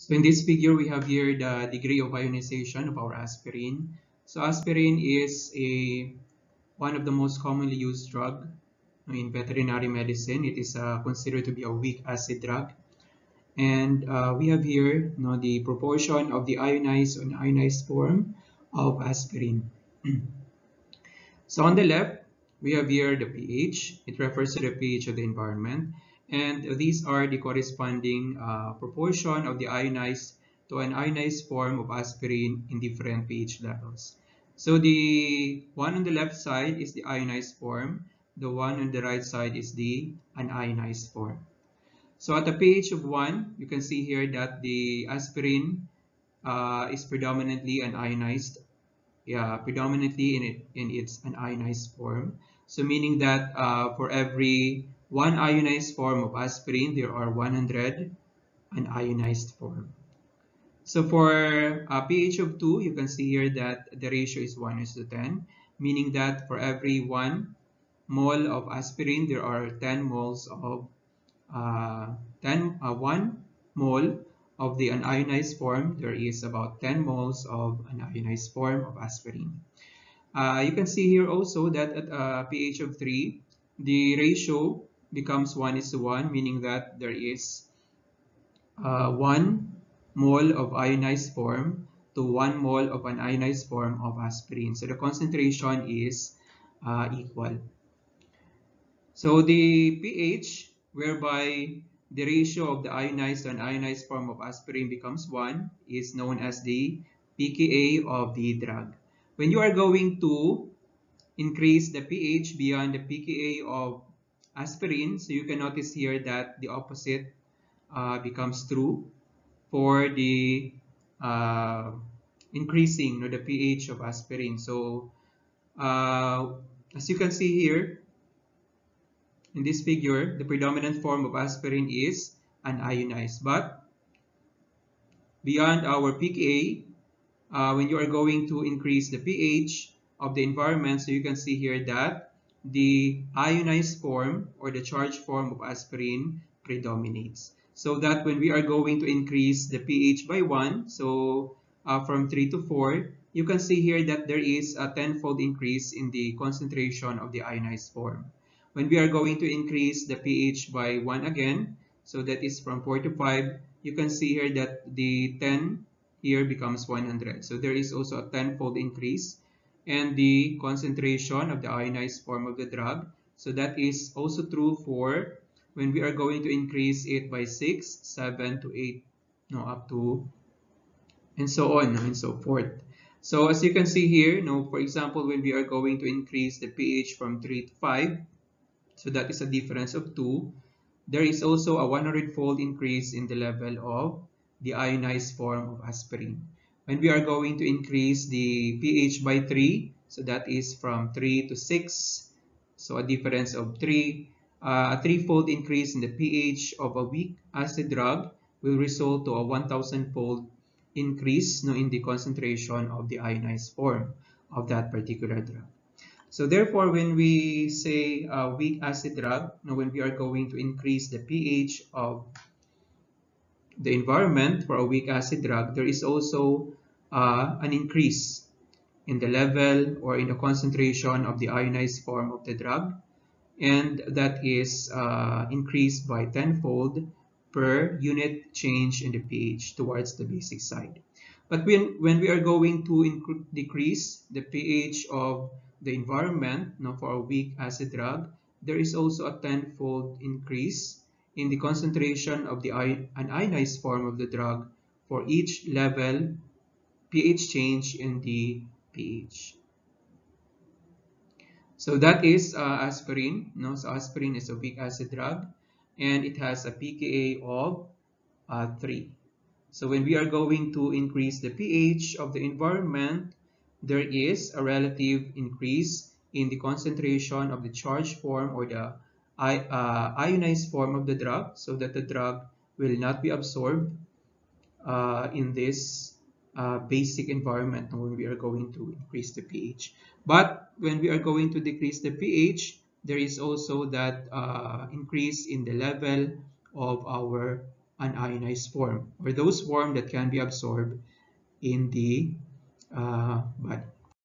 So in this figure, we have here the degree of ionization of our aspirin. So aspirin is one of the most commonly used drug in veterinary medicine. It is considered to be a weak acid drug. And we have here the proportion of the ionized and ionized form of aspirin. So on the left, we have here the pH. It refers to the pH of the environment. And these are the corresponding proportion of the ionized to an ionized form of aspirin in different pH levels. So the one on the left side is the ionized form. The one on the right side is the unionized form. So at a pH of 1, you can see here that the aspirin is predominantly an ionized, predominantly in its an ionized form. So meaning that for every one ionized form of aspirin, there are 100 unionized form. So for pH of 2, you can see here that the ratio is 1:10, meaning that for every 1 mole of aspirin, there are 10 moles of 1 mole of the unionized form, there is about 10 moles of unionized form of aspirin. You can see here also that at a pH of 3, the ratio becomes 1:1, meaning that there is 1 mole of ionized form to 1 mole of an ionized form of aspirin. So the concentration is equal. So the pH whereby the ratio of the ionized and ionized form of aspirin becomes 1 is known as the pKa of the drug. When you are going to increase the pH beyond the pKa of aspirin, so you can notice here that the opposite becomes true for the increasing the pH of aspirin. So as you can see here, in this figure, the predominant form of aspirin is unionized. But beyond our pKa, when you are going to increase the pH of the environment, so you can see here that the ionized form or the charged form of aspirin predominates. So that when we are going to increase the pH by 1, so from 3 to 4, you can see here that there is a 10-fold increase in the concentration of the ionized form. When we are going to increase the pH by 1 again, so that is from 4 to 5, you can see here that the 10 here becomes 100. So there is also a 10-fold increase and the concentration of the ionized form of the drug. So that is also true for when we are going to increase it by 6, 7 to 8, up to and so on and so forth. So as you can see here, for example, when we are going to increase the pH from 3 to 5, so that is a difference of 2. There is also a 100-fold increase in the level of the ionized form of aspirin. When we are going to increase the pH by 3, so that is from 3 to 6, so a difference of 3, a 3-fold increase in the pH of a weak acid drug will result to a 1,000-fold increase in the concentration of the ionized form of that particular drug. So therefore, when we say weak acid drug, when we are going to increase the pH of the environment for a weak acid drug, there is also an increase in the level or in the concentration of the ionized form of the drug, and that is increased by 10-fold per unit change in the pH towards the basic side. But when we are going to decrease the pH of the environment for a weak acid drug, there is also a 10-fold increase in the concentration of the ionized form of the drug for each level pH change in the pH. So that is aspirin. So aspirin is a weak acid drug and it has a pKa of 3. So when we are going to increase the pH of the environment, there is a relative increase in the concentration of the charged form or the ionized form of the drug, so that the drug will not be absorbed in this basic environment when we are going to increase the pH. But when we are going to decrease the pH, there is also that increase in the level of our unionized form, or those form that can be absorbed in the body.